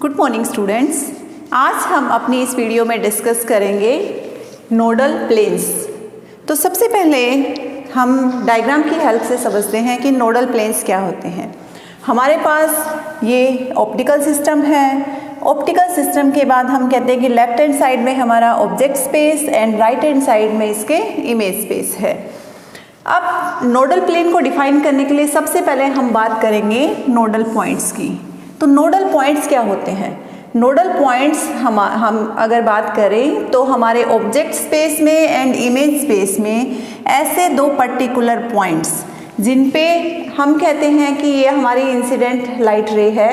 Good morning students. आज हम अपनी इस वीडियो में डिस्कस करेंगे नोडल प्लेन्स। तो सबसे पहले हम डायग्राम की हेल्प से समझते हैं कि नोडल प्लेन्स क्या होते हैं। हमारे पास ये ऑप्टिकल सिस्टम है। ऑप्टिकल सिस्टम के बाद हम कहते हैं कि लेफ्ट हैंड साइड में हमारा object space and right hand side में इसके इमेज स्पेस है। अब नोडल प्लेन को डिफाइन करने के लिए सबसे पहले हम बात करेंगे नोडल पॉइंट्स की। तो नोडल पॉइंट्स क्या होते हैं? नोडल पॉइंट्स हम अगर बात करें तो हमारे ऑब्जेक्ट स्पेस में एंड इमेज स्पेस में ऐसे दो पर्टिकुलर पॉइंट्स जिन पे हम कहते हैं कि ये हमारी इंसिडेंट लाइट रे है।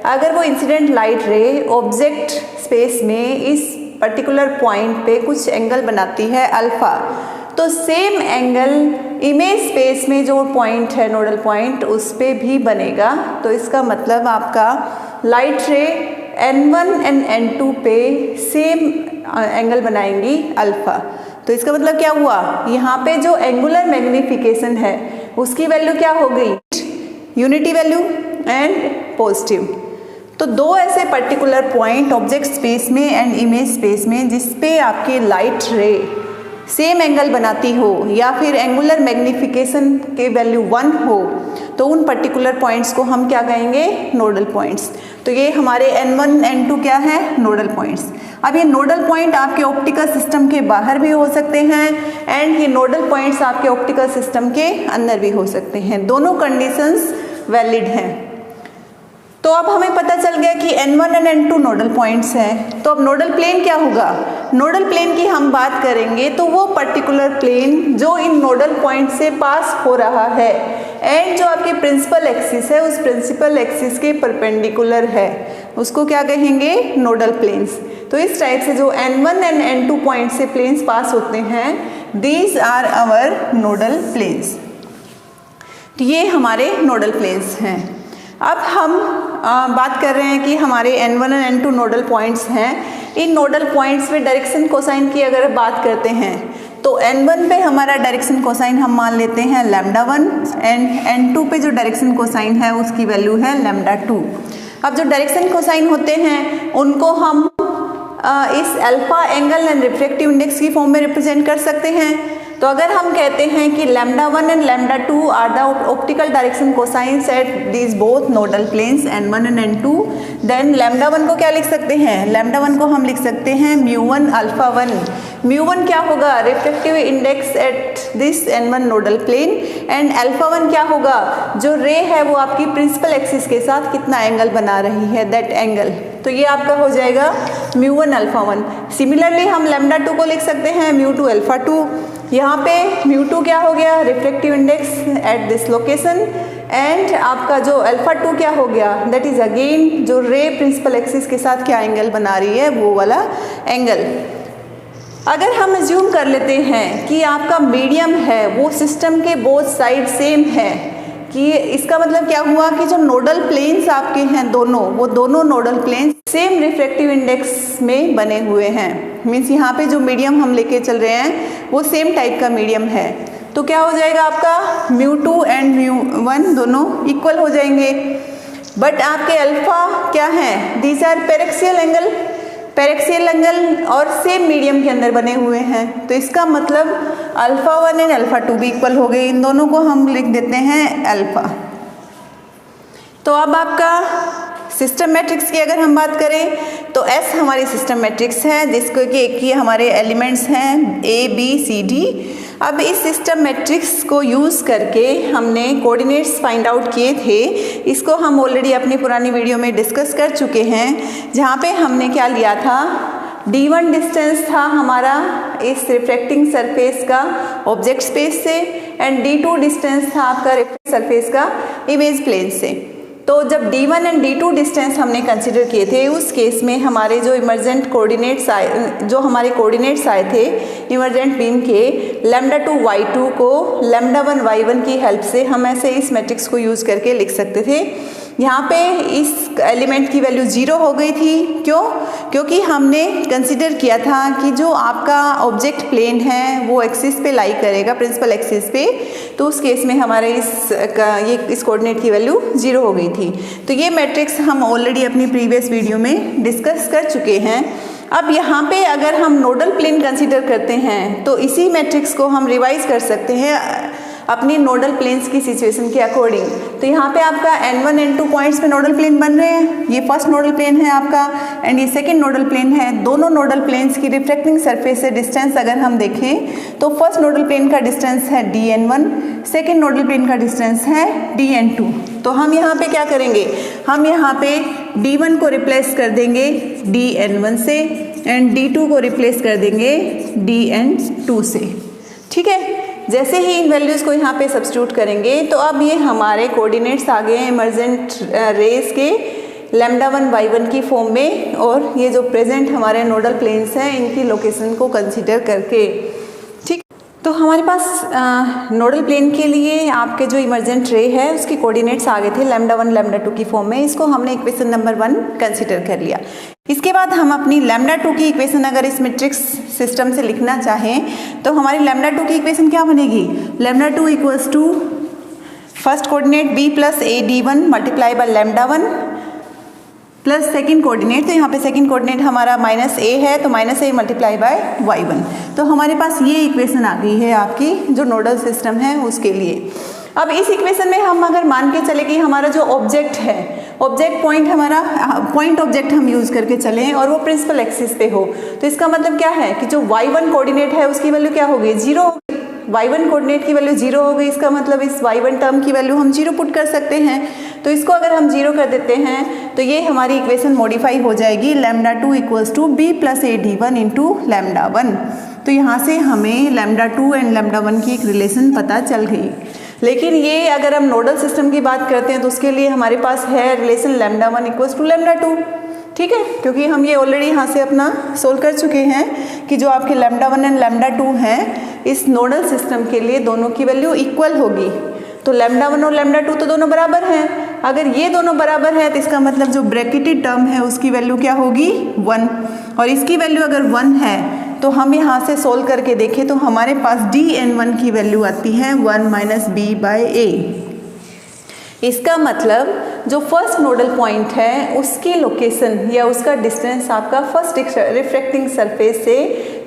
अगर वो इंसिडेंट लाइट रे ऑब्जेक्ट स्पेस में इस पर्टिकुलर पॉइंट पे कुछ एंगल बनाती है अल्फ़ा, तो सेम एंगल इमेज स्पेस में जो पॉइंट है नोडल पॉइंट उस पे भी बनेगा। तो इसका मतलब आपका लाइट रे N1 एंड N2 पे सेम एंगल बनाएंगी अल्फ़ा। तो इसका मतलब क्या हुआ, यहाँ पे जो एंगुलर मैग्निफिकेशन है उसकी वैल्यू क्या हो गई, यूनिटी वैल्यू एंड पॉजिटिव। तो दो ऐसे पर्टिकुलर पॉइंट ऑब्जेक्ट स्पेस में एंड इमेज स्पेस में जिस पे आपकी लाइट रे सेम एंगल बनाती हो या फिर एंगुलर मैग्निफिकेशन के वैल्यू 1 हो, तो उन पर्टिकुलर पॉइंट्स को हम क्या कहेंगे, नोडल पॉइंट्स। तो ये हमारे N1 N2 क्या है, नोडल पॉइंट्स। अब ये नोडल पॉइंट आपके ऑप्टिकल सिस्टम के बाहर भी हो सकते हैं एंड ये नोडल पॉइंट्स आपके ऑप्टिकल सिस्टम के अंदर भी हो सकते हैं। दोनों कंडीशंस वैलिड हैं। तो अब हमें पता चल गया कि N1 and N2 nodal points हैं। तो अब नोडल प्लेन क्या होगा, नोडल प्लेन की हम बात करेंगे तो वो पर्टिकुलर प्लेन जो इन नोडल पॉइंट से पास हो रहा है एंड जो आपके प्रिंसिपल एक्सिस है उस प्रिंसिपल एक्सिस के परपेंडिकुलर है, उसको क्या कहेंगे, नोडल प्लेन्स। तो इस टाइप से जो N1 एंड N2 पॉइंट से प्लेन्स पास होते हैं, these are our nodal planes. तो ये हमारे नोडल प्लेन्स हैं। अब हम बात कर रहे हैं कि हमारे N1 और N2 नोडल पॉइंट्स हैं। इन नोडल पॉइंट्स में डायरेक्शन कोसाइन की अगर बात करते हैं तो N1 पे हमारा डायरेक्शन कोसाइन हम मान लेते हैं λ1 एंड N2 पे जो डायरेक्शन कोसाइन है उसकी वैल्यू है λ2। अब जो डायरेक्शन कोसाइन होते हैं उनको हम इस alpha angle and refractive index की फॉर्म में रिप्रेजेंट कर सकते हैं। तो अगर हम कहते हैं कि λ1 and λ2 are the optical direction cosines at these both nodal planes N1 and N2, then λ1 को क्या लिख सकते हैं, λ1 को हम लिख सकते हैं μ1 α1। μ1 क्या होगा, refractive index at this N1 nodal plane and α1 क्या होगा, जो रे है वो आपकी प्रिंसिपल एक्सिस के साथ कितना एंगल बना रही है, दैट एंगल। तो ये आपका हो जाएगा μ1 α1। सिमिलरली हम λ2 को लिख सकते हैं μ2 α2। यहाँ पे μ2 क्या हो गया, refractive index at this location and आपका जो α2 क्या हो गया, दैट इज अगेन जो रे प्रिंसिपल एक्सिस के साथ क्या एंगल बना रही है वो वाला एंगल। अगर हम अज्यूम कर लेते हैं कि आपका मीडियम है वो सिस्टम के बोथ साइड सेम है, कि इसका मतलब क्या हुआ कि जो नोडल प्लेन्स आपके हैं दोनों, वो दोनों nodal planes same refractive index में बने हुए हैं। मीन्स यहाँ पे जो मीडियम हम लेके चल रहे हैं वो सेम टाइप का मीडियम है। तो क्या हो जाएगा आपका μ2 एंड μ1 दोनों इक्वल हो जाएंगे। बट आपके अल्फा क्या है, these are paraxial angle, paraxial angle और सेम मीडियम के अंदर बने हुए हैं। तो इसका मतलब α1 एंड α2 भी इक्वल हो गए। इन दोनों को हम लिख देते हैं अल्फा। तो अब आपका सिस्टम मैट्रिक्स की अगर हम बात करें तो S हमारी सिस्टम मैट्रिक्स है जिसको कि एक ही हमारे एलिमेंट्स हैं A B C D। अब इस सिस्टम मैट्रिक्स को यूज़ करके हमने कोऑर्डिनेट्स फाइंड आउट किए थे। इसको हम ऑलरेडी अपनी पुरानी वीडियो में डिस्कस कर चुके हैं, जहाँ पे हमने क्या लिया था, D1 डिस्टेंस था हमारा इस रिफ्रैक्टिंग सरफेस का ऑब्जेक्ट स्पेस से एंड D2 डिस्टेंस था आपका रिफ्रैक्टिंग सरफेस का इमेज प्लेन से। तो जब D1 एंड D2 डिस्टेंस हमने कंसिडर किए थे उस केस में हमारे जो इमर्जेंट कोऑर्डिनेट्स आए, जो हमारे कोऑर्डिनेट्स आए थे इमर्जेंट बीम के, λ2 y2 को λ1 y1 की हेल्प से हम ऐसे इस मैट्रिक्स को यूज़ करके लिख सकते थे यहाँ पे इस एलिमेंट की वैल्यू 0 हो गई थी। क्यों? क्योंकि हमने कंसिडर किया था कि जो आपका ऑब्जेक्ट प्लेन है वो एक्सिस पे लाई करेगा, प्रिंसिपल एक्सिस पे, तो उस केस में हमारे इस कोऑर्डिनेट की वैल्यू 0 हो गई थी। तो ये मैट्रिक्स हम ऑलरेडी अपनी प्रीवियस वीडियो में डिस्कस कर चुके हैं। अब यहाँ पे अगर हम नोडल प्लेन कंसिडर करते हैं तो इसी मैट्रिक्स को हम रिवाइज कर सकते हैं अपनी नोडल प्लेन्स की सिचुएशन के अकॉर्डिंग। तो यहाँ पे आपका n1 n2 पॉइंट्स पे नोडल प्लेन बन रहे हैं। ये फर्स्ट नोडल प्लेन है आपका एंड ये सेकंड नोडल प्लेन है। दोनों नोडल प्लेन्स की रिफ्रैक्टिंग सरफेस से डिस्टेंस अगर हम देखें तो फर्स्ट नोडल प्लेन का डिस्टेंस है dn1, सेकेंड नोडल प्लेन का डिस्टेंस है dn2। तो हम यहाँ पे क्या करेंगे, हम यहाँ पे d1 को रिप्लेस कर देंगे dn1 से एंड d2 को रिप्लेस कर देंगे dn2 से। ठीक है, जैसे ही इन वैल्यूज़ को यहाँ पे सब्स्टिट्यूट करेंगे तो अब ये हमारे कोऑर्डिनेट्स आ गए हैं इमर्जेंट रेस के λ1 y1 की फॉर्म में, और ये जो प्रेजेंट हमारे नोडल प्लेन्स हैं इनकी लोकेशन को कंसीडर करके। ठीक, तो हमारे पास नोडल प्लेन के लिए आपके जो इमर्जेंट रे है उसके कोऑर्डिनेट्स आ गए थे λ1 λ2 की फॉर्म में। इसको हमने इक्वेशन नंबर 1 कंसीडर कर लिया। इसके बाद हम अपनी λ2 की इक्वेशन अगर इस मैट्रिक्स सिस्टम से लिखना चाहें तो हमारी λ2 की इक्वेशन क्या बनेगी, λ2 equals to first coordinate b plus A d1 multiply by λ1 plus second coordinate, तो यहाँ पे सेकेंड कोऑर्डिनेट हमारा -a है तो -a मल्टीप्लाई बाय y1। तो हमारे पास ये इक्वेशन आ गई है आपकी जो नोडल सिस्टम है उसके लिए। अब इस इक्वेशन में हम अगर मान के चले कि हमारा जो ऑब्जेक्ट है, ऑब्जेक्ट पॉइंट हमारा पॉइंट ऑब्जेक्ट हम यूज़ करके चलें और वो प्रिंसिपल एक्सिस पे हो, तो इसका मतलब क्या है कि जो y1 कोऑर्डिनेट है उसकी वैल्यू क्या होगी, 0 होगी। y1 कोऑर्डिनेट की वैल्यू 0 हो गई, इसका मतलब इस y1 टर्म की वैल्यू हम 0 पुट कर सकते हैं। तो इसको अगर हम 0 कर देते हैं तो ये हमारी इक्वेशन मॉडिफाई हो जाएगी λ2 equals to b plus A d1 into λ1। तो यहाँ से हमें λ2 एंड λ1 की एक रिलेशन पता चल गई। लेकिन ये अगर हम नोडल सिस्टम की बात करते हैं तो उसके लिए हमारे पास है रिलेशन λ1 इक्वल्स टू λ2। ठीक है, क्योंकि हम ये ऑलरेडी यहाँ से अपना सोल्व कर चुके हैं कि जो आपके λ1 एंड λ2 हैं इस नोडल सिस्टम के लिए दोनों की वैल्यू इक्वल होगी। तो λ1 और λ2 तो दोनों बराबर हैं। अगर ये दोनों बराबर है तो इसका मतलब जो ब्रैकेटेड टर्म है उसकी वैल्यू क्या होगी, 1, और इसकी वैल्यू अगर 1 है तो हम यहाँ से सोल्व करके देखें तो हमारे पास dn1 की वैल्यू आती है 1 माइनस b बाय a। इसका मतलब जो फर्स्ट नोडल पॉइंट है उसकी लोकेशन या उसका डिस्टेंस आपका फर्स्ट रिफ्रैक्टिंग सरफेस से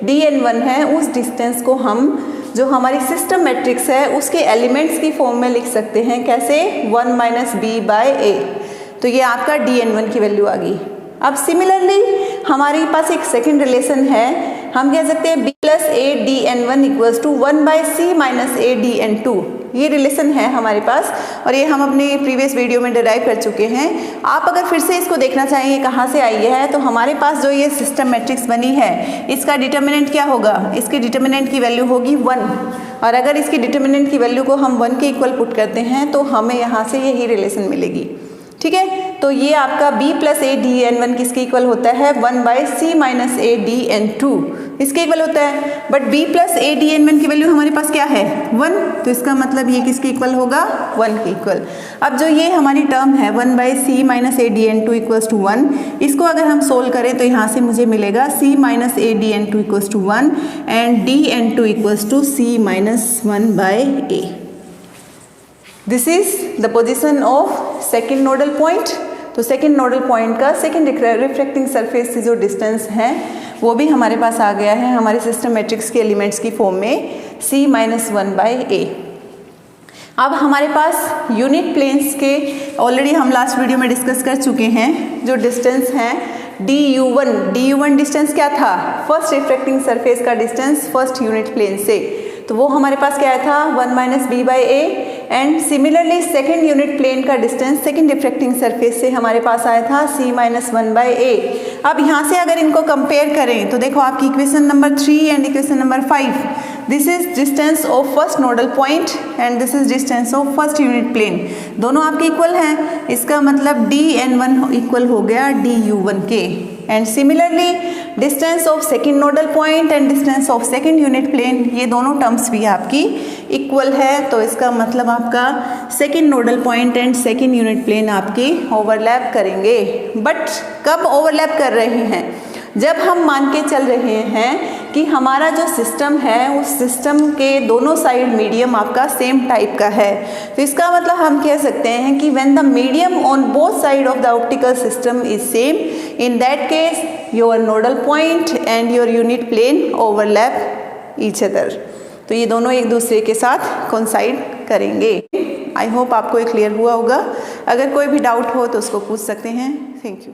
dn1 है, उस डिस्टेंस को हम जो हमारी सिस्टम मैट्रिक्स है उसके एलिमेंट्स की फॉर्म में लिख सकते हैं। कैसे, 1 माइनस b बाय a। तो ये आपका dn1 की वैल्यू आ गई। अब सिमिलरली हमारे पास एक सेकेंड रिलेशन है, हम कह सकते हैं b plus a dn1 equals to 1 by c minus a dn2। ये रिलेशन है हमारे पास और ये हम अपने प्रीवियस वीडियो में डिराइव कर चुके हैं। आप अगर फिर से इसको देखना चाहेंगे कहाँ से आई है तो हमारे पास जो ये सिस्टम मैट्रिक्स बनी है इसका डिटर्मिनेंट क्या होगा, इसके डिटर्मिनेंट की वैल्यू होगी 1, और अगर इसकी डिटर्मिनेंट की वैल्यू को हम 1 के इक्वल पुट करते हैं तो हमें यहाँ से यही रिलेशन मिलेगी। ठीक है, तो ये आपका b प्लस ए dn1 किसके इक्वल होता है, 1 by c minus a dn2 इसके इक्वल होता है। But b plus a dn1 की वैल्यू हमारे पास क्या है, 1, तो इसका मतलब ये किसके इक्वल होगा, 1 के इक्वल। अब जो ये हमारी टर्म है 1 by c minus a dn2 equals to 1, इसको अगर हम सोल्व करें तो यहाँ से मुझे मिलेगा c minus a dn2 equals to 1 and dn2 equals to c minus 1 by a। This is the position of second nodal point. तो सेकेंड नोडल पॉइंट का सेकेंड रिफ्रैक्टिंग सरफेस से जो डिस्टेंस है वो भी हमारे पास आ गया है हमारे सिस्टम मैट्रिक्स के एलिमेंट्स की फॉर्म में c माइनस 1 बाय a। अब हमारे पास यूनिट प्लेन्स के ऑलरेडी हम लास्ट वीडियो में डिस्कस कर चुके हैं जो डिस्टेंस हैं du1 डिस्टेंस क्या था, फर्स्ट रिफ्रैक्टिंग सरफेस का डिस्टेंस फर्स्ट यूनिट प्लेन से, तो वो हमारे पास क्या था 1 minus b by a। And similarly second unit plane का डिस्टेंस सेकेंड रिफ्रैक्टिंग सरफेस से हमारे पास आया था c माइनस 1 बाई a। अब यहाँ से अगर इनको कंपेयर करें तो देखो आपकी equation number 3 and equation number 5, this is distance of first nodal point and this is distance of first unit plane, दोनों आपके इक्वल हैं। इसका मतलब dn1 इक्वल हो गया du1 के। And similarly distance of second nodal point and distance of second unit plane, ये दोनों टर्म्स भी आपकी इक्वल है, तो इसका मतलब आपका second nodal point and second unit plane आपके ओवरलैप करेंगे। बट कब ओवरलैप कर रहे हैं? जब हम मान के चल रहे हैं कि हमारा जो सिस्टम है उस सिस्टम के दोनों साइड मीडियम आपका सेम टाइप का है, तो इसका मतलब हम कह सकते हैं कि when the medium on both side of the optical system is same, in that case your nodal point and your unit plane overlap each other. तो ये दोनों एक दूसरे के साथ कोइंसाइड करेंगे। आई होप आपको ये क्लियर हुआ होगा। अगर कोई भी डाउट हो तो उसको पूछ सकते हैं। Thank you.